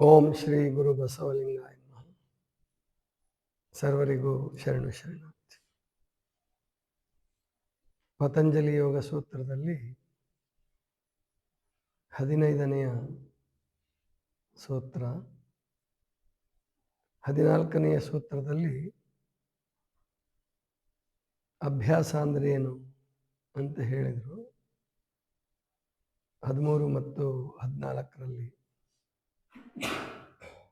ಓಂ ಶ್ರೀ ಗುರು ಬಸವಲಿಂಗಾಯ ನಮಃ. ಸರ್ವರಿಗೂ ಶರಣು ಶರಣಾರ್ಥಿ. ಪತಂಜಲಿ ಯೋಗ ಸೂತ್ರದಲ್ಲಿ 15ನೆಯ ಸೂತ್ರ, 14ನೆಯ ಸೂತ್ರದಲ್ಲಿ ಅಭ್ಯಾಸ ಅಂದ್ರೆ ಏನು ಅಂತ ಹೇಳಿದರು. 13 ಮತ್ತು 14ರಲ್ಲಿ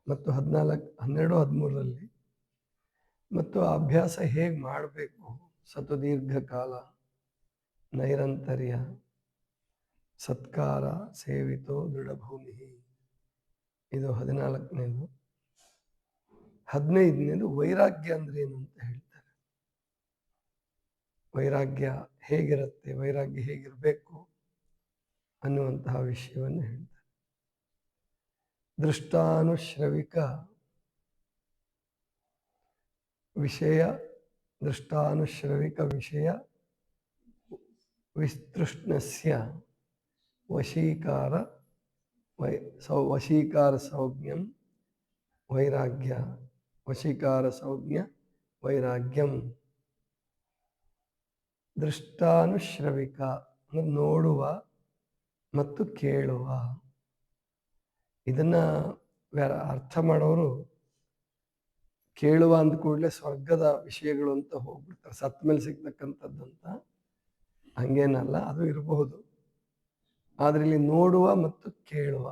ಮತ್ತು 12, 13ರಲ್ಲಿ ಮತ್ತು ಅಭ್ಯಾಸ ಹೇಗೆ ಮಾಡಬೇಕು, ಸತು ದೀರ್ಘಕಾಲ ನೈರಂತರ್ಯ ಸತ್ಕಾರ ಸೇವಿತೋ ದೃಢಭೂಮಿ, ಇದು 14ನೇದು. 15ನೇದು ವೈರಾಗ್ಯ ಅಂದ್ರೆ ಏನು ಅಂತ ಹೇಳ್ತಾರೆ. ವೈರಾಗ್ಯ ಹೇಗಿರುತ್ತೆ, ವೈರಾಗ್ಯ ಹೇಗಿರಬೇಕು ಅನ್ನುವಂತಹ ವಿಷಯವನ್ನು ಹೇಳ್ತಾರೆ. ದೃಷ್ಟಾನುಶ್ರವಿಕ ವಿಷಯ ವಿಸ್ತೃಷ್ಣಸ್ಯ ವಶೀಕಾರ ಸಂಜ್ಞಂ ವೈರಾಗ್ಯ, ವಶೀಕಾರ ಸಂಜ್ಞ ವೈರಾಗ್ಯಂ. ದೃಷ್ಟಾನುಶ್ರವಿಕ ಅಂದ್ರೆ ನೋಡುವ ಮತ್ತು ಕೇಳುವ. ಇದನ್ನ ಅರ್ಥ ಮಾಡೋರು ಕೇಳುವ ಅಂದ ಕೂಡಲೇ ಸ್ವರ್ಗದ ವಿಷಯಗಳು ಅಂತ ಹೋಗ್ಬಿಡ್ತಾರೆ, ಸತ್ ಮೇಲೆ ಸಿಗ್ತಕ್ಕಂಥದ್ದು ಅಂತ. ಹಂಗೇನಲ್ಲ, ಅದು ಇರಬಹುದು. ಆದ್ರೆ ಇಲ್ಲಿ ನೋಡುವ ಮತ್ತು ಕೇಳುವ.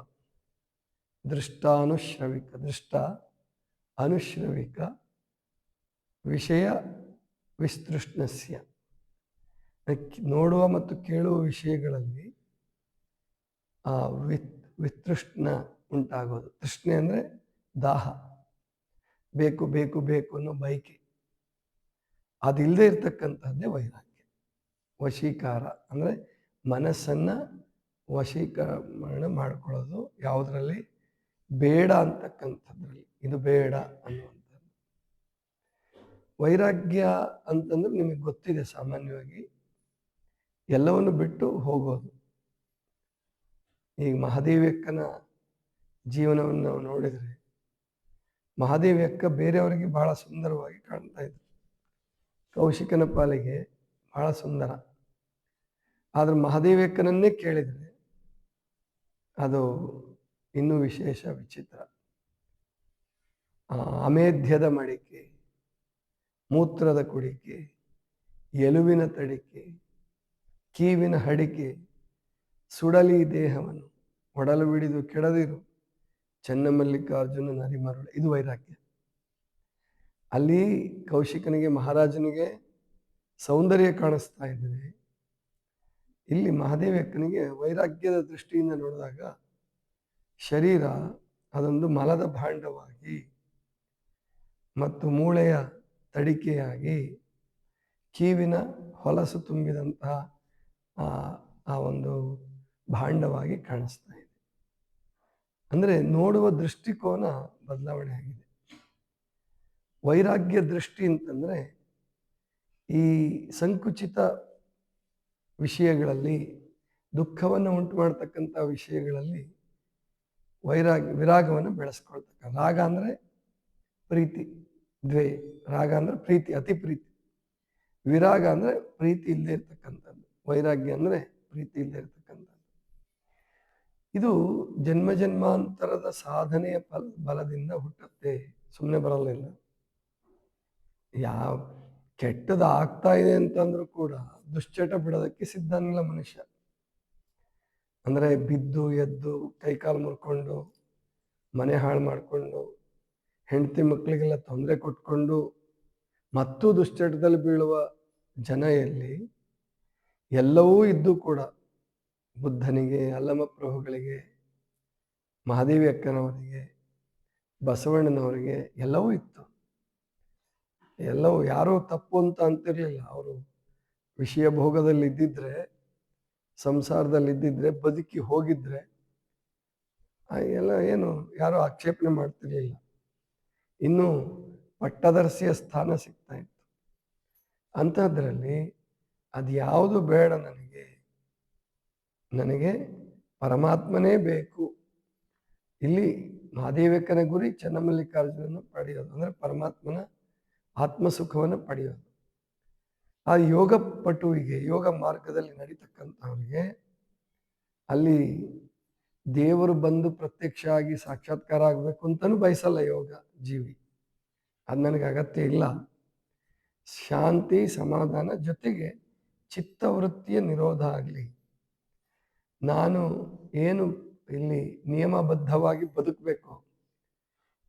ದೃಷ್ಟಾನುಶ್ರವಿಕ, ದೃಷ್ಟ ಅನುಶ್ರವಿಕ ವಿಷಯ ವಿಸ್ತೃಷ್ಣಸ್ಯ. ನೋಡುವ ಮತ್ತು ಕೇಳುವ ವಿಷಯಗಳಲ್ಲಿ ವಿತೃಷ್ಣ ಉಂಟಾಗೋದು. ತೃಷ್ಣೆ ಅಂದ್ರೆ ದಾಹ, ಬೇಕು ಬೇಕು ಬೇಕು ಅನ್ನೋ ಬಯಕೆ. ಅದಿಲ್ಲದೆ ಇರ್ತಕ್ಕಂಥದ್ದೇ ವೈರಾಗ್ಯ. ವಶೀಕಾರ ಅಂದ್ರೆ ಮನಸ್ಸನ್ನ ವಶೀಕರಣ ಮಾಡ್ಕೊಳ್ಳೋದು. ಯಾವುದರಲ್ಲಿ? ಬೇಡ ಅಂತಕ್ಕಂಥದ್ರಲ್ಲಿ, ಇದು ಬೇಡ ಅನ್ನುವಂಥದ್ದು. ವೈರಾಗ್ಯ ಅಂತಂದ್ರೆ ನಿಮಗೆ ಗೊತ್ತಿದೆ, ಸಾಮಾನ್ಯವಾಗಿ ಎಲ್ಲವನ್ನು ಬಿಟ್ಟು ಹೋಗೋದು. ಈಗ ಮಹಾದೇವ್ಯಕ್ಕನ ಜೀವನವನ್ನು ನಾವು ನೋಡಿದರೆ, ಮಹಾದೇವ್ಯಕ್ಕ ಬೇರೆಯವರಿಗೆ ಬಹಳ ಸುಂದರವಾಗಿ ಕಾಣ್ತಾ ಇದ್ರು. ಕೌಶಿಕನ ಪಾಲಿಗೆ ಬಹಳ ಸುಂದರ. ಆದ್ರೆ ಮಹಾದೇವ್ಯಕ್ಕನನ್ನೇ ಕೇಳಿದರೆ ಅದು ಇನ್ನೂ ವಿಶೇಷ, ವಿಚಿತ್ರ. ಅಮೇಧ್ಯದ ಮಡಿಕೆ, ಮೂತ್ರದ ಕುಡಿಕೆ, ಎಲುವಿನ ತಡಿಕೆ, ಕೀವಿನ ಹಡಿಕೆ, ಸುಡಲಿ ದೇಹವನ್ನು ಒಡಲು ಬಿಡಿದು ಕೆಡದಿರು ಚನ್ನಮಲ್ಲಿಕಾರ್ಜುನ ನರಿಮರುಳು. ಇದು ವೈರಾಗ್ಯ. ಅಲ್ಲಿ ಕೌಶಿಕನಿಗೆ, ಮಹಾರಾಜನಿಗೆ ಸೌಂದರ್ಯ ಕಾಣಿಸ್ತಾ ಇದ್ರೆ, ಇಲ್ಲಿ ಮಹಾದೇವ್ಯಕ್ಕನಿಗೆ ವೈರಾಗ್ಯದ ದೃಷ್ಟಿಯಿಂದ ನೋಡಿದಾಗ ಶರೀರ ಅದೊಂದು ಮಲದ ಭಾಂಡವಾಗಿ ಮತ್ತು ಮೂಳೆಯ ತಡಿಕೆಯಾಗಿ ಕೀವಿನ ಹೊಲಸು ತುಂಬಿದಂತಹ ಆ ಒಂದು ಭಾಂಡವಾಗಿ ಕಾಣಿಸ್ತಾ ಇದೆ. ಅಂದ್ರೆ ನೋಡುವ ದೃಷ್ಟಿಕೋನ ಬದಲಾವಣೆ ಆಗಿದೆ. ವೈರಾಗ್ಯ ದೃಷ್ಟಿ ಅಂತಂದ್ರೆ ಈ ಸಂಕುಚಿತ ವಿಷಯಗಳಲ್ಲಿ, ದುಃಖವನ್ನು ಉಂಟು ಮಾಡ್ತಕ್ಕಂಥ ವಿಷಯಗಳಲ್ಲಿ ವಿರಾಗವನ್ನು ಬೆಳೆಸ್ಕೊಳ್ತಕ್ಕ. ರಾಗ ಅಂದ್ರೆ ಪ್ರೀತಿ, ರಾಗ ಅಂದ್ರೆ ಪ್ರೀತಿ, ಅತಿ ಪ್ರೀತಿ. ವಿರಾಗ ಅಂದ್ರೆ ಪ್ರೀತಿ ಇಲ್ಲದೆ ಇರ್ತಕ್ಕಂಥದ್ದು. ವೈರಾಗ್ಯ ಅಂದ್ರೆ ಪ್ರೀತಿ ಇಲ್ಲದೆ ಇರ್ತಕ್ಕಂಥದ್ದು. ಇದು ಜನ್ಮ ಜನ್ಮಾಂತರದ ಸಾಧನೆಯ ಬಲದಿಂದ ಹುಟ್ಟುತ್ತೆ, ಸುಮ್ಮನೆ ಬರಲಿಲ್ಲ. ಯಾವ ಕೆಟ್ಟದ ಆಗ್ತಾ ಇದೆ ಅಂತಂದ್ರೂ ಕೂಡ ದುಶ್ಚಟ ಬಿಡೋದಕ್ಕೆ ಸಿದ್ಧನಿಲ್ಲ ಮನುಷ್ಯ. ಅಂದ್ರೆ ಬಿದ್ದು ಎದ್ದು ಕೈಕಾಲು ಮುರ್ಕೊಂಡು, ಮನೆ ಹಾಳು ಮಾಡಿಕೊಂಡು, ಹೆಂಡತಿ ಮಕ್ಕಳಿಗೆಲ್ಲ ತೊಂದರೆ ಕೊಟ್ಕೊಂಡು ಮತ್ತು ದುಶ್ಚಟದಲ್ಲಿ ಬೀಳುವ ಜನ ಎಲ್ಲಿ? ಎಲ್ಲವೂ ಇದ್ದು ಕೂಡ ಬುದ್ಧನಿಗೆ, ಅಲ್ಲಮ ಪ್ರಭುಗಳಿಗೆ, ಮಹಾದೇವಿ ಅಕ್ಕನವರಿಗೆ, ಬಸವಣ್ಣನವರಿಗೆ ಎಲ್ಲವೂ ಇತ್ತು. ಎಲ್ಲವೂ ಯಾರೂ ತಪ್ಪು ಅಂತ ಅಂತಿರ್ಲಿಲ್ಲ. ಅವರು ವಿಷಯ ಭೋಗದಲ್ಲಿ ಇದ್ದಿದ್ರೆ, ಸಂಸಾರದಲ್ಲಿ ಇದ್ದಿದ್ರೆ, ಬದುಕಿ ಹೋಗಿದ್ರೆ ಎಲ್ಲ ಏನು ಯಾರು ಆಕ್ಷೇಪಣೆ ಮಾಡ್ತಿರ್ಲಿಲ್ಲ. ಇನ್ನು ಪಟ್ಟದರ್ಶಿಯ ಸ್ಥಾನ ಸಿಗ್ತಾ ಇತ್ತು. ಅಂಥದ್ರಲ್ಲಿ ಅದ್ಯಾವುದು ಬೇಡ, ನನಗೆ ಪರಮಾತ್ಮನೇ ಬೇಕು. ಇಲ್ಲಿ ಮಹಾದೇವಕ್ಕನ ಗುರಿ ಚನ್ನಮಲ್ಲಿಕಾರ್ಜುನನ ಪಡೆಯೋದು, ಅಂದರೆ ಪರಮಾತ್ಮನ ಆತ್ಮಸುಖವನ್ನು ಪಡೆಯೋದು. ಆ ಯೋಗ ಪಟುವಿಗೆ, ಯೋಗ ಮಾರ್ಗದಲ್ಲಿ ನಡೀತಕ್ಕಂಥವ್ರಿಗೆ ಅಲ್ಲಿ ದೇವರು ಬಂದು ಪ್ರತ್ಯಕ್ಷ ಆಗಿ ಸಾಕ್ಷಾತ್ಕಾರ ಆಗಬೇಕು ಅಂತಲೂ ಬಯಸಲ್ಲ ಯೋಗ ಜೀವಿ. ಅದು ನನಗೆ ಅಗತ್ಯ ಇಲ್ಲ. ಶಾಂತಿ ಸಮಾಧಾನ ಜೊತೆಗೆ ಚಿತ್ತವೃತ್ತಿಯ ನಿರೋಧ ಆಗಲಿ, ನಾನು ಏನು ಇಲ್ಲಿ ನಿಯಮಬದ್ಧವಾಗಿ ಬದುಕಬೇಕು,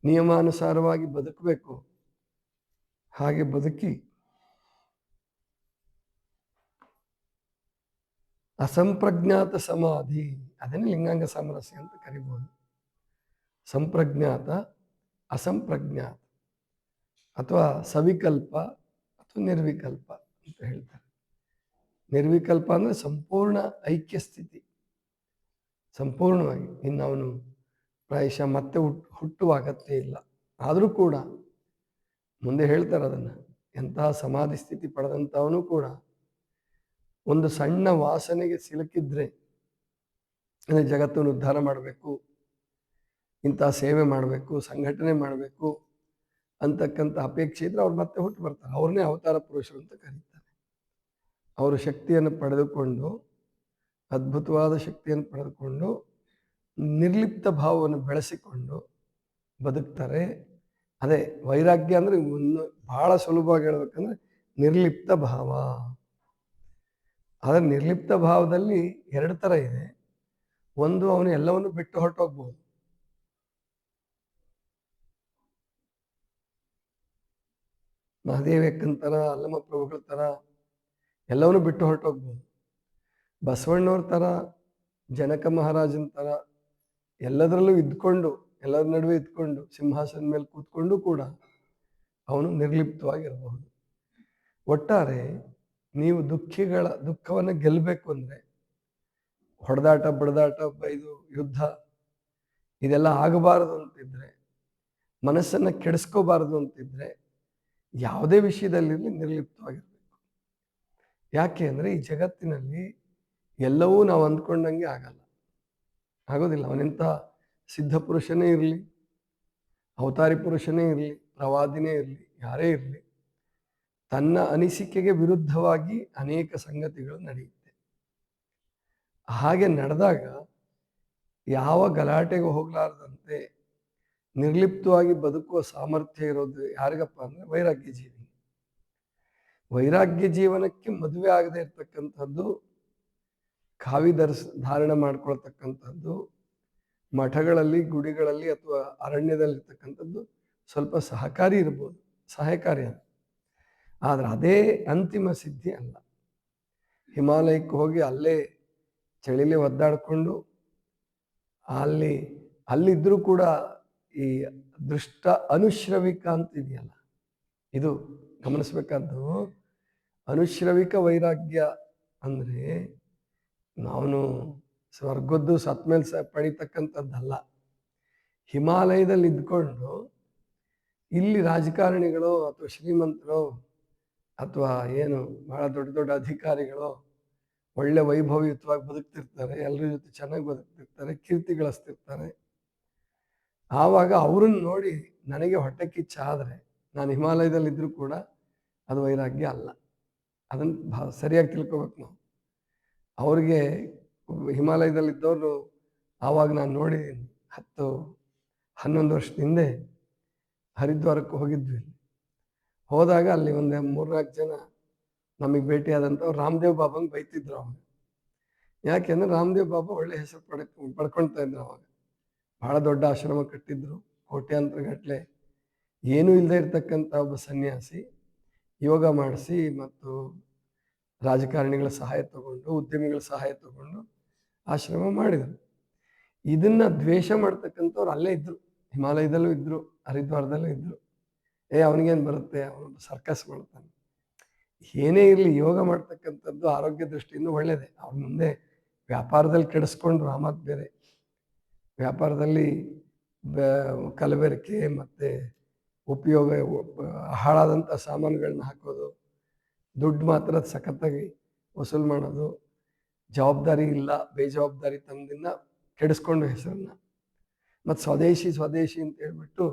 ನಿಯಮಾನುಸಾರವಾಗಿ ಬದುಕಬೇಕು, ಹಾಗೆ ಬದುಕಿ ಅಸಂಪ್ರಜ್ಞಾತ ಸಮಾಧಿ, ಅದನ್ನೇ ಲಿಂಗಾಂಗ ಸಾಮರಸ್ಯ ಅಂತ ಕರಿಬಹುದು. ಸಂಪ್ರಜ್ಞಾತ, ಅಸಂಪ್ರಜ್ಞಾತ, ಅಥವಾ ಸವಿಕಲ್ಪ ಅಥವಾ ನಿರ್ವಿಕಲ್ಪ ಅಂತ ಹೇಳ್ತಾರೆ. ನಿರ್ವಿಕಲ್ಪ ಅಂದರೆ ಸಂಪೂರ್ಣ ಐಕ್ಯ ಸ್ಥಿತಿ, ಸಂಪೂರ್ಣವಾಗಿ. ಇನ್ನು ಅವನು ಪ್ರಾಯಶಃ ಮತ್ತೆ ಹುಟ್ಟುವ ಅಗತ್ಯ ಇಲ್ಲ. ಆದರೂ ಕೂಡ ಮುಂದೆ ಹೇಳ್ತಾರೆ ಅದನ್ನು, ಎಂತಹ ಸಮಾಧಿ ಸ್ಥಿತಿ ಪಡೆದಂಥವನು ಕೂಡ ಒಂದು ಸಣ್ಣ ವಾಸನೆಗೆ ಸಿಲುಕಿದ್ರೆ, ಅಂದರೆ ಜಗತ್ತನ್ನು ಉದ್ಧಾರ ಮಾಡಬೇಕು, ಇಂತಹ ಸೇವೆ ಮಾಡಬೇಕು, ಸಂಘಟನೆ ಮಾಡಬೇಕು ಅಂತಕ್ಕಂಥ ಅಪೇಕ್ಷೆ ಇದ್ರೆ ಅವ್ರು ಮತ್ತೆ ಹುಟ್ಟು ಬರ್ತಾರೆ. ಅವ್ರನ್ನೇ ಅವತಾರ ಪುರುಷರು ಅಂತ ಕರೀತಾರೆ. ಅವರು ಶಕ್ತಿಯನ್ನು ಪಡೆದುಕೊಂಡು, ಅದ್ಭುತವಾದ ಶಕ್ತಿಯನ್ನು ಪಡೆದುಕೊಂಡು ನಿರ್ಲಿಪ್ತ ಭಾವವನ್ನು ಬೆಳೆಸಿಕೊಂಡು ಬದುಕ್ತಾರೆ. ಅದೇ ವೈರಾಗ್ಯ ಅಂದರೆ ಬಹಳ ಸುಲಭವಾಗಿ ಹೇಳ್ಬೇಕಂದ್ರೆ ನಿರ್ಲಿಪ್ತ ಭಾವ. ಆದರೆ ನಿರ್ಲಿಪ್ತ ಭಾವದಲ್ಲಿ ಎರಡು ಥರ ಇದೆ. ಒಂದು, ಅವನು ಎಲ್ಲವನ್ನು ಬಿಟ್ಟು ಹೊರಟೋಗ್ಬೋದು. ಮಹಾದೇವಕ್ಕನ ಥರ, ಅಲ್ಲಮ ಪ್ರಭುಗಳ ಥರ ಎಲ್ಲವನ್ನೂ ಬಿಟ್ಟು ಹೊರಟೋಗ್ಬೋದು. ಬಸವಣ್ಣವ್ರ ಥರ, ಜನಕ ಮಹಾರಾಜನ ಥರ ಎಲ್ಲದರಲ್ಲೂ ಇದ್ಕೊಂಡು, ಎಲ್ಲರ ನಡುವೆ ಇದ್ಕೊಂಡು, ಸಿಂಹಾಸನ ಮೇಲೆ ಕೂತ್ಕೊಂಡು ಕೂಡ ಅವನು ನಿರ್ಲಿಪ್ತವಾಗಿರಬಹುದು. ಒಟ್ಟಾರೆ ನೀವು ದುಃಖವನ್ನು ಗೆಲ್ಲಬೇಕು ಅಂದರೆ, ಹೊಡೆದಾಟ ಬಡದಾಟ ಬೈದು ಯುದ್ಧ ಇದೆಲ್ಲ ಆಗಬಾರದು ಅಂತಿದ್ರೆ, ಮನಸ್ಸನ್ನು ಕೆಡಿಸ್ಕೋಬಾರದು ಅಂತಿದ್ರೆ, ಯಾವುದೇ ವಿಷಯದಲ್ಲಿರಲಿ ನಿರ್ಲಿಪ್ತವಾಗಿರಬೇಕು. ಯಾಕೆ ಅಂದರೆ ಈ ಜಗತ್ತಿನಲ್ಲಿ ಎಲ್ಲವೂ ನಾವು ಅಂದ್ಕೊಂಡಂಗೆ ಆಗಲ್ಲ, ಆಗೋದಿಲ್ಲ. ಅವನೆಂಥ ಸಿದ್ಧ ಪುರುಷನೇ ಇರಲಿ, ಅವತಾರಿ ಪುರುಷನೇ ಇರಲಿ, ಪ್ರವಾದಿನೇ ಇರಲಿ, ಯಾರೇ ಇರಲಿ, ತನ್ನ ಅನಿಸಿಕೆಗೆ ವಿರುದ್ಧವಾಗಿ ಅನೇಕ ಸಂಗತಿಗಳು ನಡೆಯುತ್ತೆ. ಹಾಗೆ ನಡೆದಾಗ ಯಾವ ಗಲಾಟೆಗೆ ಹೋಗಲಾರದಂತೆ ನಿರ್ಲಿಪ್ತವಾಗಿ ಬದುಕುವ ಸಾಮರ್ಥ್ಯ ಇರೋದು ಯಾರಿಗಪ್ಪ ಅಂದರೆ ವೈರಾಗ್ಯ ಜೀವಿ. ವೈರಾಗ್ಯ ಜೀವನಕ್ಕೆ ಮದುವೆ ಆಗದೆ ಇರ್ತಕ್ಕಂಥದ್ದು, ಕಾವಿ ಧಾರಣ ಮಾಡ್ಕೊಳ್ತಕ್ಕಂಥದ್ದು, ಮಠಗಳಲ್ಲಿ, ಗುಡಿಗಳಲ್ಲಿ ಅಥವಾ ಅರಣ್ಯದಲ್ಲಿರ್ತಕ್ಕಂಥದ್ದು ಸ್ವಲ್ಪ ಸಹಕಾರಿ ಇರ್ಬೋದು, ಸಹಾಯಕಾರಿ ಅಂತ. ಆದರೆ ಅದೇ ಅಂತಿಮ ಸಿದ್ಧಿ ಅಲ್ಲ. ಹಿಮಾಲಯಕ್ಕೆ ಹೋಗಿ ಅಲ್ಲೇ ಚಳಿಲೇ ಒದ್ದಾಡಿಕೊಂಡು ಅಲ್ಲಿದ್ದರೂ ಕೂಡ ಈ ದೃಷ್ಟ ಅನುಶ್ರವಿಕ ಅಂತ ಇದೆಯಲ್ಲ, ಇದು ಗಮನಿಸ್ಬೇಕಾದ್ದು. ಅನುಶ್ರವಿಕ ವೈರಾಗ್ಯ ಅಂದರೆ ನಾನು ಸ್ವರ್ಗದ್ದು ಸತ್ಮೇಲೆ ಪಡಿತಕ್ಕಂಥದ್ದಲ್ಲ. ಹಿಮಾಲಯದಲ್ಲಿ ಇದ್ಕೊಂಡು ಇಲ್ಲಿ ರಾಜಕಾರಣಿಗಳು ಅಥವಾ ಶ್ರೀಮಂತರು ಅಥವಾ ಏನು ಬಹಳ ದೊಡ್ಡ ದೊಡ್ಡ ಅಧಿಕಾರಿಗಳು ಒಳ್ಳೆ ವೈಭವಯುತವಾಗಿ ಬದುಕ್ತಿರ್ತಾರೆ, ಎಲ್ಲರ ಜೊತೆ ಚೆನ್ನಾಗಿ ಬದುಕ್ತಿರ್ತಾರೆ, ಕೀರ್ತಿ ಗಳಿಸ್ತಿರ್ತಾರೆ. ಆವಾಗ ಅವ್ರನ್ನ ನೋಡಿ ನನಗೆ ಹೊಟ್ಟೆ ಕಿಚ್ಚಾದರೆ ನಾನು ಹಿಮಾಲಯದಲ್ಲಿದ್ದರೂ ಕೂಡ ಅದು ವೈರಾಗ್ಯ ಅಲ್ಲ. ಅದನ್ನು ಸರಿಯಾಗಿ ತಿಳ್ಕೊಬೇಕು ನಾವು. ಅವ್ರಿಗೆ ಹಿಮಾಲಯದಲ್ಲಿದ್ದವರು ಆವಾಗ ನಾನು ನೋಡಿ 10-11 ವರ್ಷದ ಹಿಂದೆ ಹರಿದ್ವಾರಕ್ಕೆ ಹೋಗಿದ್ವಿ. ಹೋದಾಗ ಅಲ್ಲಿ ಒಂದು 3-4 ಜನ ನಮಗೆ ಭೇಟಿಯಾದಂಥವ್ರು ರಾಮದೇವ್ ಬಾಬಂಗೆ ಬೈತಿದ್ರು ಅವಾಗ. ಯಾಕೆಂದ್ರೆ ರಾಮದೇವ್ ಬಾಬಾ ಒಳ್ಳೆ ಹೆಸರು ಪಡ್ಕೊಳ್ತಾ ಇದ್ರು. ಅವಾಗ ಬಹಳ ದೊಡ್ಡ ಆಶ್ರಮ ಕಟ್ಟಿದ್ರು, ಕೋಟ್ಯಾಂತರ ಗಟ್ಟಲೆ. ಏನೂ ಇಲ್ಲದೆ ಇರ್ತಕ್ಕಂಥ ಒಬ್ಬ ಸನ್ಯಾಸಿ ಯೋಗ ಮಾಡಿಸಿ ಮತ್ತು ರಾಜಕಾರಣಿಗಳ ಸಹಾಯ ತಗೊಂಡು, ಉದ್ಯಮಿಗಳ ಸಹಾಯ ತಗೊಂಡು ಆಶ್ರಮ ಮಾಡಿದರು. ಇದನ್ನ ದ್ವೇಷ ಮಾಡ್ತಕ್ಕಂಥವ್ರು ಅಲ್ಲೇ ಇದ್ರು, ಹಿಮಾಲಯದಲ್ಲೂ ಇದ್ರು, ಹರಿದ್ವಾರದಲ್ಲೂ ಇದ್ರು. ಅವನಿಗೇನು ಬರುತ್ತೆ, ಅವನು ಸರ್ಕಸ್ ಮಾಡ್ತಾನೆ. ಏನೇ ಇರಲಿ, ಯೋಗ ಮಾಡ್ತಕ್ಕಂಥದ್ದು ಆರೋಗ್ಯ ದೃಷ್ಟಿಯಿಂದ ಒಳ್ಳೆಯದೇ. ಅವ್ರ ಮುಂದೆ ವ್ಯಾಪಾರದಲ್ಲಿ ಕೆಡಿಸ್ಕೊಂಡ್ರು, ಆ ಮಾತು ಬೇರೆ. ವ್ಯಾಪಾರದಲ್ಲಿ ಕಲಬೆರಕೆ ಮತ್ತು ಉಪಯೋಗ ಹಾಳಾದಂಥ ಸಾಮಾನುಗಳನ್ನ ಹಾಕೋದು, ದುಡ್ಡು ಮಾತ್ರ ಸಖತ್ತಾಗಿ ವಸೂಲು ಮಾಡೋದು, ಜವಾಬ್ದಾರಿ ಇಲ್ಲ, ಬೇಜವಾಬ್ದಾರಿ ತನದಿಂದ ಕೆಡಿಸ್ಕೊಂಡು ಹೆಸರನ್ನ. ಮತ್ತು ಸ್ವದೇಶಿ ಸ್ವದೇಶಿ ಅಂತ ಹೇಳ್ಬಿಟ್ಟು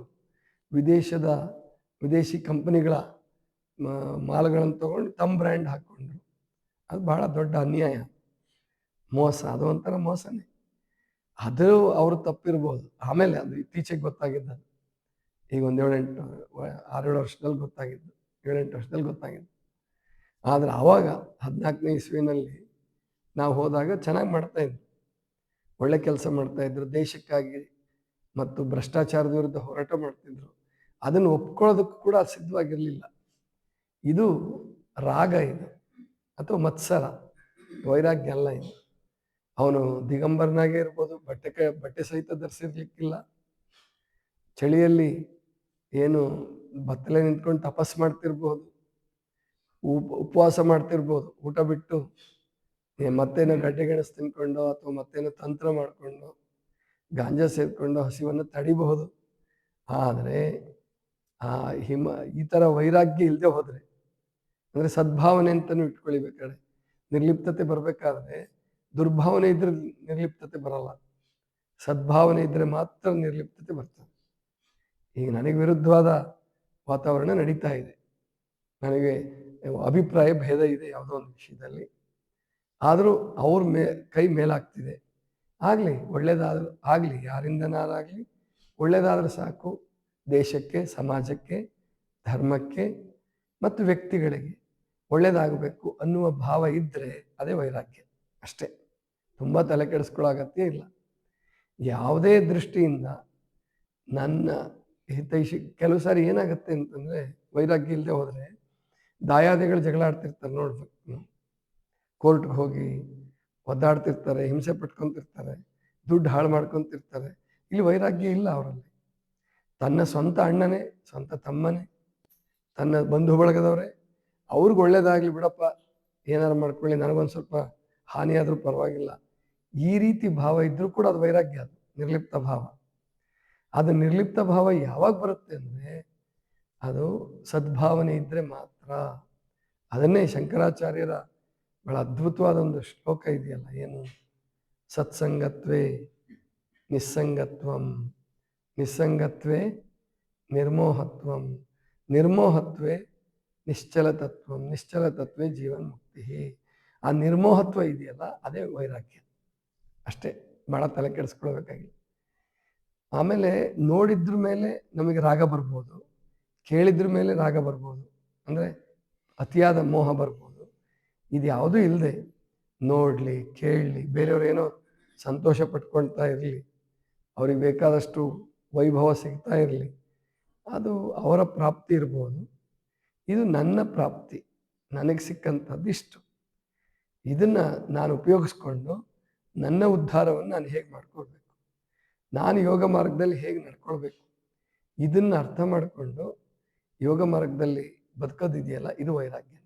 ವಿದೇಶಿ ಕಂಪನಿಗಳ ಮಾಲ್ಗಳನ್ನು ತಗೊಂಡು ತಮ್ಮ ಬ್ರ್ಯಾಂಡ್ ಹಾಕ್ಕೊಂಡ್ರು. ಅದು ಬಹಳ ದೊಡ್ಡ ಅನ್ಯಾಯ, ಮೋಸ. ಅದು ಒಂಥರ ಮೋಸನೇ. ಅದು ಅವರು ತಪ್ಪಿರ್ಬೋದು. ಆಮೇಲೆ ಅದು ಇತ್ತೀಚೆಗೆ ಗೊತ್ತಾಗಿದ್ದು. ಈಗ ಒಂದು 6-7 ವರ್ಷದಲ್ಲಿ ಗೊತ್ತಾಗಿದ್ದು, 7-8 ವರ್ಷದಲ್ಲಿ ಗೊತ್ತಾಗಿದ್ದು. ಆದರೆ ಆವಾಗ 14ನೇ ಇಸ್ವಿನಲ್ಲಿ ನಾವು ಹೋದಾಗ ಚೆನ್ನಾಗಿ ಮಾಡ್ತಾಯಿದ್ರು, ಒಳ್ಳೆ ಕೆಲಸ ಮಾಡ್ತಾಯಿದ್ರು, ದೇಶಕ್ಕಾಗಿ ಮತ್ತು ಭ್ರಷ್ಟಾಚಾರದ ವಿರುದ್ಧ ಹೋರಾಟ ಮಾಡ್ತಿದ್ರು. ಅದನ್ನು ಒಪ್ಕೊಳ್ಳೋದಕ್ಕೂ ಕೂಡ ಸಿದ್ಧವಾಗಿರಲಿಲ್ಲ. ಇದು ರಾಗ, ಇದು ಅಥವಾ ಮತ್ಸರ, ವೈರಾಗ್ಯ ಅಲ್ಲ ಇದು. ಅವನು ದಿಗಂಬರನಾಗೇ ಇರ್ಬೋದು, ಬಟ್ಟೆ ಸಹಿತ ಧರಿಸಿರ್ಲಿಕ್ಕಿಲ್ಲ. ಚಳಿಯಲ್ಲಿ ಏನು ಬತ್ತಲೆ ನಿಂತ್ಕೊಂಡು ತಪಸ್ಸು ಮಾಡ್ತಿರ್ಬೋದು, ಉಪವಾಸ ಮಾಡ್ತಿರ್ಬೋದು, ಊಟ ಬಿಟ್ಟು ಮತ್ತೇನೋ ಗಡ್ಡೆ ಗೆಣಸು ತಿನ್ಕೊಂಡು ಅಥವಾ ಮತ್ತೇನೋ ತಂತ್ರ ಮಾಡಿಕೊಂಡು ಗಾಂಜಾ ಸೇರಿಕೊಂಡು ಹಸಿವನ್ನು ತಡಿಬಹುದು. ಆದರೆ ಈ ಥರ ವೈರಾಗ್ಯ ಇಲ್ಲದೆ ಹೋದರೆ, ಅಂದರೆ ಸದ್ಭಾವನೆ ಅಂತಲೂ ಇಟ್ಕೊಳ್ಬೇಕಾದ್ರೆ, ನಿರ್ಲಿಪ್ತತೆ ಬರಬೇಕಾದ್ರೆ ದುರ್ಭಾವನೆ ಇದ್ರೆ ನಿರ್ಲಿಪ್ತತೆ ಬರಲ್ಲ, ಸದ್ಭಾವನೆ ಇದ್ದರೆ ಮಾತ್ರ ನಿರ್ಲಿಪ್ತತೆ ಬರ್ತದೆ. ಈಗ ನನಗೆ ವಿರುದ್ಧವಾದ ವಾತಾವರಣ ನಡೀತಾ ಇದೆ, ನನಗೆ ಅಭಿಪ್ರಾಯ ಭೇದ ಇದೆ ಯಾವುದೋ ಒಂದು ವಿಷಯದಲ್ಲಿ, ಆದರೂ ಅವ್ರ ಕೈ ಮೇಲಾಗ್ತಿದೆ. ಆಗಲಿ, ಒಳ್ಳೇದಾದರೂ ಆಗಲಿ, ಯಾರಿಂದನಾರಾಗಲಿ ಒಳ್ಳೇದಾದರೂ ಸಾಕು. ದೇಶಕ್ಕೆ, ಸಮಾಜಕ್ಕೆ, ಧರ್ಮಕ್ಕೆ ಮತ್ತು ವ್ಯಕ್ತಿಗಳಿಗೆ ಒಳ್ಳೇದಾಗಬೇಕು ಅನ್ನುವ ಭಾವ ಇದ್ದರೆ ಅದೇ ವೈರಾಗ್ಯ ಅಷ್ಟೇ. ತುಂಬ ತಲೆ ಕೆಡಿಸ್ಕೊಳ್ಳೋ ಅಗತ್ಯ ಇಲ್ಲ. ಯಾವುದೇ ದೃಷ್ಟಿಯಿಂದ ನನ್ನ ಹಿತೈಷಿ, ಕೆಲವು ಸಾರಿ ಏನಾಗುತ್ತೆ ಅಂತಂದರೆ, ವೈರಾಗ್ಯ ಇಲ್ಲದೆ ಹೋದರೆ ದಾಯಾದಿಗಳು ಜಗಳ ಆಡ್ತಿರ್ತಾರೆ ನೋಡ್ಬೇಕು. ಕೋರ್ಟ್ಗೆ ಹೋಗಿ ಒದ್ದಾಡ್ತಿರ್ತಾರೆ, ಹಿಂಸೆ ಪಟ್ಕೊತಿರ್ತಾರೆ, ದುಡ್ಡು ಹಾಳು ಮಾಡ್ಕೊತಿರ್ತಾರೆ. ಇಲ್ಲಿ ವೈರಾಗ್ಯ ಇಲ್ಲ ಅವರಲ್ಲಿ. ತನ್ನ ಸ್ವಂತ ಅಣ್ಣನೇ, ಸ್ವಂತ ತಮ್ಮನೇ, ತನ್ನ ಬಂಧು ಬಳಗದವರೇ, ಅವ್ರಿಗೆ ಒಳ್ಳೇದಾಗಲಿ ಬಿಡಪ್ಪ, ಏನಾರು ಮಾಡ್ಕೊಳ್ಳಿ, ನನಗೊಂದು ಸ್ವಲ್ಪ ಹಾನಿಯಾದರೂ ಪರವಾಗಿಲ್ಲ, ಈ ರೀತಿ ಭಾವ ಇದ್ದರೂ ಕೂಡ ಅದು ವೈರಾಗ್ಯ, ಅದು ನಿರ್ಲಿಪ್ತ ಭಾವ. ಅದು ನಿರ್ಲಿಪ್ತ ಭಾವ ಯಾವಾಗ ಬರುತ್ತೆ ಅಂದರೆ, ಅದು ಸದ್ಭಾವನೆ ಇದ್ದರೆ ಮಾತ್ರ. ಅದನ್ನೇ ಶಂಕರಾಚಾರ್ಯರ ಬಹಳ ಅದ್ಭುತವಾದ ಒಂದು ಶ್ಲೋಕ ಇದೆಯಲ್ಲ, ಏನು, ಸತ್ಸಂಗತ್ವೇ ನಿಸ್ಸಂಗತ್ವಂ, ನಿಸ್ಸಂಗತ್ವೇ ನಿರ್ಮೋಹತ್ವಂ, ನಿರ್ಮೋಹತ್ವೇ ನಿಶ್ಚಲತತ್ವಂ, ನಿಶ್ಚಲತತ್ವೇ ಜೀವನ್ ಮುಕ್ತಿ. ಆ ನಿರ್ಮೋಹತ್ವ ಇದೆಯಲ್ಲ, ಅದೇ ವೈರಾಗ್ಯ ಅಷ್ಟೇ. ಭಾಳ ತಲೆ ಕೆಡಿಸ್ಕೊಳ್ಬೇಕಾಗಿಲ್ಲ. ಆಮೇಲೆ ನೋಡಿದ್ರ ಮೇಲೆ ನಮಗೆ ರಾಗ ಬರ್ಬೋದು, ಕೇಳಿದ್ರ ಮೇಲೆ ರಾಗ ಬರ್ಬೋದು, ಅಂದರೆ ಅತಿಯಾದ ಮೋಹ ಬರ್ಬೋದು. ಇದು ಯಾವುದೂ ಇಲ್ಲದೆ ನೋಡಲಿ, ಕೇಳಲಿ, ಬೇರೆಯವ್ರೇನೋ ಸಂತೋಷ ಪಟ್ಕೊಳ್ತಾ ಇರಲಿ, ಅವ್ರಿಗೆ ಬೇಕಾದಷ್ಟು ವೈಭವ ಸಿಗ್ತಾ ಇರಲಿ, ಅದು ಅವರ ಪ್ರಾಪ್ತಿ ಇರ್ಬೋದು. ಇದು ನನ್ನ ಪ್ರಾಪ್ತಿ, ನನಗೆ ಸಿಕ್ಕಂಥದ್ದು ಇಷ್ಟು. ಇದನ್ನು ನಾನು ಉಪಯೋಗಿಸ್ಕೊಂಡು ನನ್ನ ಉದ್ಧಾರವನ್ನು ನಾನು ಹೇಗೆ ಮಾಡ್ಕೊಳ್ಬೇಕು, ನಾನು ಯೋಗ ಮಾರ್ಗದಲ್ಲಿ ಹೇಗೆ ನಡ್ಕೊಳ್ಬೇಕು, ಇದನ್ನು ಅರ್ಥ ಮಾಡಿಕೊಂಡು ಯೋಗ ಮಾರ್ಗದಲ್ಲಿ ಬದುಕೋದಿದೆಯಲ್ಲ, ಇದು ವೈರಾಗ್ಯ.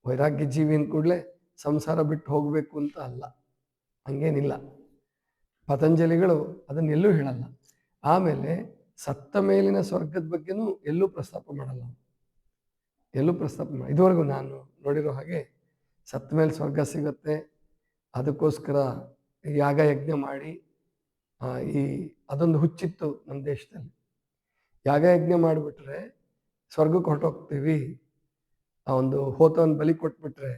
ವೈರಾಗ್ಯ ಜೀವಿ ಅಂದ ಕೂಡಲೇ ಸಂಸಾರ ಬಿಟ್ಟು ಹೋಗಬೇಕು ಅಂತ ಅಲ್ಲ, ಹಂಗೇನಿಲ್ಲ. ಪತಂಜಲಿಗಳು ಅದನ್ನೆಲ್ಲೂ ಹೇಳಲ್ಲ. ಆಮೇಲೆ ಸತ್ತ ಮೇಲಿನ ಸ್ವರ್ಗದ ಬಗ್ಗೆನೂ ಎಲ್ಲೂ ಪ್ರಸ್ತಾಪ ಮಾಡಲ್ಲ, ಎಲ್ಲೂ ಪ್ರಸ್ತಾಪ ಮಾಡಿ. ಇದುವರೆಗೂ ನಾನು ನೋಡಿರೋ ಹಾಗೆ ಸತ್ತ ಮೇಲೆ ಸ್ವರ್ಗ ಸಿಗುತ್ತೆ, ಅದಕ್ಕೋಸ್ಕರ ಯಾಗ ಯಜ್ಞ ಮಾಡಿ, ಅದೊಂದು ಹುಚ್ಚಿತ್ತು ನಮ್ಮ ದೇಶದಲ್ಲಿ. ಯಾಗ ಯಜ್ಞ ಮಾಡಿಬಿಟ್ರೆ ಸ್ವರ್ಗಕ್ಕೆ ಹೊರಟೋಗ್ತೀವಿ, ಆ ಒಂದು ಹೋತವನ್ನು ಬಲಿ ಕೊಟ್ಬಿಟ್ರೆ,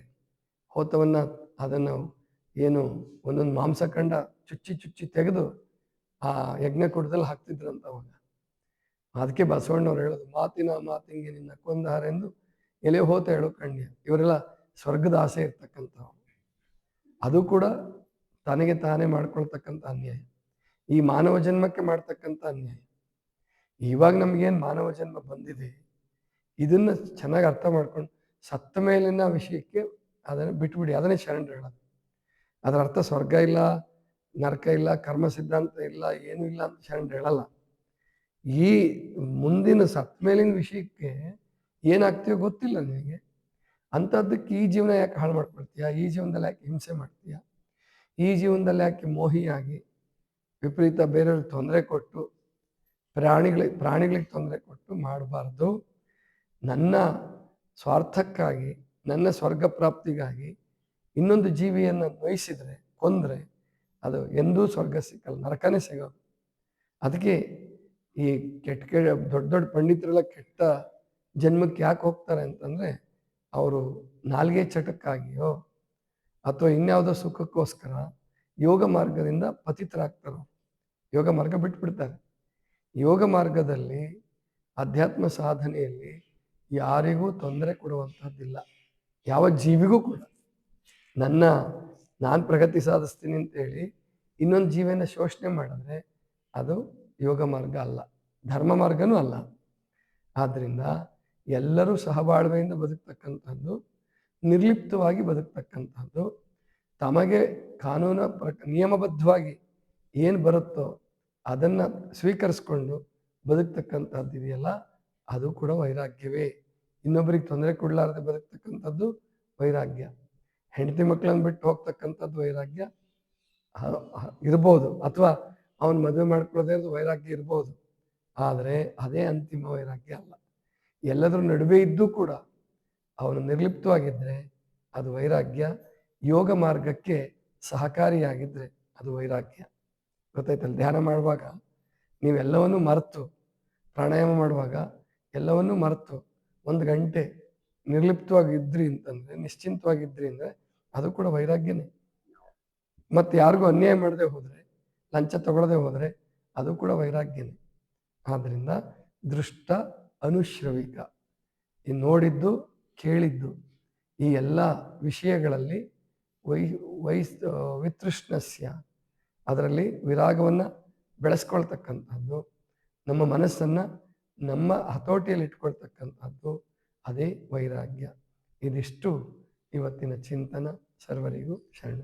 ಹೋತವನ್ನು ಅದನ್ನು ಏನು ಒಂದೊಂದು ಮಾಂಸಖಂಡ ಚುಚ್ಚಿ ತೆಗೆದು ಆ ಯಜ್ಞ ಕೂಟದಲ್ಲಿ ಹಾಕ್ತಿದ್ರಂತ ಅವಾಗ. ಅದಕ್ಕೆ ಬಸವಣ್ಣವ್ರು ಹೇಳೋದು, ಮಾತಿನ ಮಾತಿಂಗೆ ನಿನ್ನ ಕೊಂದಾರೆಂದು ಎಲೆ ಹೋತ ಹೇಳೋ ಕಣ್ಯ. ಇವರೆಲ್ಲ ಸ್ವರ್ಗದ ಆಸೆ ಇರ್ತಕ್ಕಂಥವ್ರು. ಅದು ಕೂಡ ತನಗೆ ತಾನೇ ಮಾಡ್ಕೊಳ್ತಕ್ಕಂಥ ಅನ್ಯಾಯ, ಈ ಮಾನವ ಜನ್ಮಕ್ಕೆ ಮಾಡ್ತಕ್ಕಂಥ ಅನ್ಯಾಯ. ಇವಾಗ ನಮಗೇನು ಮಾನವ ಜನ್ಮ ಬಂದಿದೆ, ಇದನ್ನು ಚೆನ್ನಾಗಿ ಅರ್ಥ ಮಾಡ್ಕೊಂಡು ಸತ್ತ ಮೇಲಿನ ವಿಷಯಕ್ಕೆ ಅದನ್ನು ಬಿಟ್ಬಿಡಿ, ಅದನ್ನೇ ಶರಣರು ಹೇಳೋದು. ಅದರ ಅರ್ಥ ಸ್ವರ್ಗ ಇಲ್ಲ, ನರಕ ಇಲ್ಲ, ಕರ್ಮ ಸಿದ್ಧಾಂತ ಇಲ್ಲ, ಏನೂ ಇಲ್ಲ ಅಂತ ಶರಣರು ಹೇಳಲ್ಲ. ಈ ಮುಂದಿನ ಸತ್ತ ಮೇಲಿನ ವಿಷಯಕ್ಕೆ ಏನಾಗ್ತೀಯೋ ಗೊತ್ತಿಲ್ಲ ನಿನಗೆ, ಅಂಥದ್ದಕ್ಕೆ ಈ ಜೀವನ ಯಾಕೆ ಹಾಳು ಮಾಡ್ಕೊಳ್ತೀಯ, ಈ ಜೀವನದಲ್ಲಿ ಯಾಕೆ ಹಿಂಸೆ ಮಾಡ್ತೀಯ, ಈ ಜೀವನದಲ್ಲಿ ಯಾಕೆ ಮೋಹಿಯಾಗಿ ವಿಪರೀತ ಬೇರೆಯವ್ರಿಗೆ ತೊಂದರೆ ಕೊಟ್ಟು ಪ್ರಾಣಿಗಳಿಗೆ ತೊಂದರೆ ಕೊಟ್ಟು ಮಾಡಬಾರ್ದು. ನನ್ನ ಸ್ವಾರ್ಥಕ್ಕಾಗಿ, ನನ್ನ ಸ್ವರ್ಗ ಪ್ರಾಪ್ತಿಗಾಗಿ ಇನ್ನೊಂದು ಜೀವಿಯನ್ನು ನೋಯಿಸಿದರೆ, ಕೊಂದರೆ, ಅದು ಎಂದೂ ಸ್ವರ್ಗ ಸಿಕ್ಕಲ್ಲ, ನರಕನೇ ಸಿಗೋದು. ಅದಕ್ಕೆ ಈ ಕೆಟ್ಟ ದೊಡ್ಡ ದೊಡ್ಡ ಪಂಡಿತರೆಲ್ಲ ಕೆಟ್ಟ ಜನ್ಮಕ್ಕೆ ಯಾಕೆ ಹೋಗ್ತಾರೆ ಅಂತಂದರೆ ಅವರು ನಾಲ್ಗೆ ಚಟಕ್ಕಾಗಿಯೋ ಅಥವಾ ಇನ್ಯಾವುದೋ ಸುಖಕ್ಕೋಸ್ಕರ ಯೋಗ ಮಾರ್ಗದಿಂದ ಪತಿತರಾಗ್ತಾರೆ. ಯೋಗ ಮಾರ್ಗ ಬಿಟ್ಬಿಡ್ತಾರೆ. ಯೋಗ ಮಾರ್ಗದಲ್ಲಿ ಅಧ್ಯಾತ್ಮ ಸಾಧನೆಯಲ್ಲಿ ಯಾರಿಗೂ ತೊಂದರೆ ಕೊಡುವಂಥದ್ದಿಲ್ಲ, ಯಾವ ಜೀವಿಗೂ ಕೂಡ. ನಾನು ಪ್ರಗತಿ ಸಾಧಿಸ್ತೀನಿ ಅಂತೇಳಿ ಇನ್ನೊಂದು ಜೀವನ ಶೋಷಣೆ ಮಾಡಿದ್ರೆ ಅದು ಯೋಗ ಮಾರ್ಗ ಅಲ್ಲ, ಧರ್ಮ ಮಾರ್ಗನೂ ಅಲ್ಲ. ಆದ್ದರಿಂದ ಎಲ್ಲರೂ ಸಹಬಾಳ್ವೆಯಿಂದ ಬದುಕ್ತಕ್ಕಂಥದ್ದು, ನಿರ್ಲಿಪ್ತವಾಗಿ ಬದುಕ್ತಕ್ಕಂಥದ್ದು, ತಮಗೆ ನಿಯಮಬದ್ಧವಾಗಿ ಏನು ಬರುತ್ತೋ ಅದನ್ನು ಸ್ವೀಕರಿಸ್ಕೊಂಡು ಬದುಕ್ತಕ್ಕಂಥದ್ದು ಇದೆಯಲ್ಲ, ಅದು ಕೂಡ ವೈರಾಗ್ಯವೇ. ಇನ್ನೊಬ್ಬರಿಗೆ ತೊಂದರೆ ಕೊಡಲಾರದೆ ಬದುಕ್ತಕ್ಕಂಥದ್ದು ವೈರಾಗ್ಯ. ಹೆಂಡತಿ ಮಕ್ಕಳನ್ನು ಬಿಟ್ಟು ಹೋಗ್ತಕ್ಕಂಥದ್ದು ವೈರಾಗ್ಯ ಇರ್ಬೋದು, ಅಥವಾ ಅವನು ಮದುವೆ ಮಾಡ್ಕೊಳ್ಳೋದೇ ವೈರಾಗ್ಯ ಇರ್ಬೋದು. ಆದರೆ ಅದೇ ಅಂತಿಮ ವೈರಾಗ್ಯ ಅಲ್ಲ. ಎಲ್ಲದರ ನಡುವೆ ಇದ್ದೂ ಕೂಡ ಅವನು ನಿರ್ಲಿಪ್ತವಾಗಿದ್ದರೆ ಅದು ವೈರಾಗ್ಯ. ಯೋಗ ಮಾರ್ಗಕ್ಕೆ ಸಹಕಾರಿಯಾಗಿದ್ದರೆ ಅದು ವೈರಾಗ್ಯ. ಗೊತ್ತಾಯ್ತಲ್ಲ? ಧ್ಯಾನ ಮಾಡುವಾಗ ನೀವೆಲ್ಲವನ್ನೂ ಮರೆತು, ಪ್ರಾಣಾಯಾಮ ಮಾಡುವಾಗ ಎಲ್ಲವನ್ನೂ ಮರೆತು 1 ಗಂಟೆ ನಿರ್ಲಿಪ್ತವಾಗಿದ್ರಿ ಅಂತಂದರೆ, ನಿಶ್ಚಿಂತವಾಗಿದ್ರಿ ಅಂದರೆ ಅದು ಕೂಡ ವೈರಾಗ್ಯನೇ. ಮತ್ತು ಯಾರಿಗೂ ಅನ್ಯಾಯ ಮಾಡದೆ ಹೋದರೆ, ಲಂಚ ತಗೊಳ್ಳದೆ ಹೋದರೆ ಅದು ಕೂಡ ವೈರಾಗ್ಯನೇ. ಆದ್ದರಿಂದ ದೃಷ್ಟ ಅನುಶ್ರವಿಕ, ಈ ನೋಡಿದ್ದು ಕೇಳಿದ್ದು ಈ ಎಲ್ಲ ವಿಷಯಗಳಲ್ಲಿ ವಿತೃಷ್ಣಸ್ಯ, ಅದರಲ್ಲಿ ವಿರಾಗವನ್ನು ಬೆಳೆಸ್ಕೊಳ್ತಕ್ಕಂಥದ್ದು, ನಮ್ಮ ಮನಸ್ಸನ್ನು ನಮ್ಮ ಹತೋಟಿಯಲ್ಲಿ ಇಟ್ಕೊಳ್ತಕ್ಕಂಥದ್ದು, ಅದೇ ವೈರಾಗ್ಯ. ಇದಿಷ್ಟು ಇವತ್ತಿನ ಚಿಂತನ. ಸರ್ವರಿಗೂ ಶರಣ.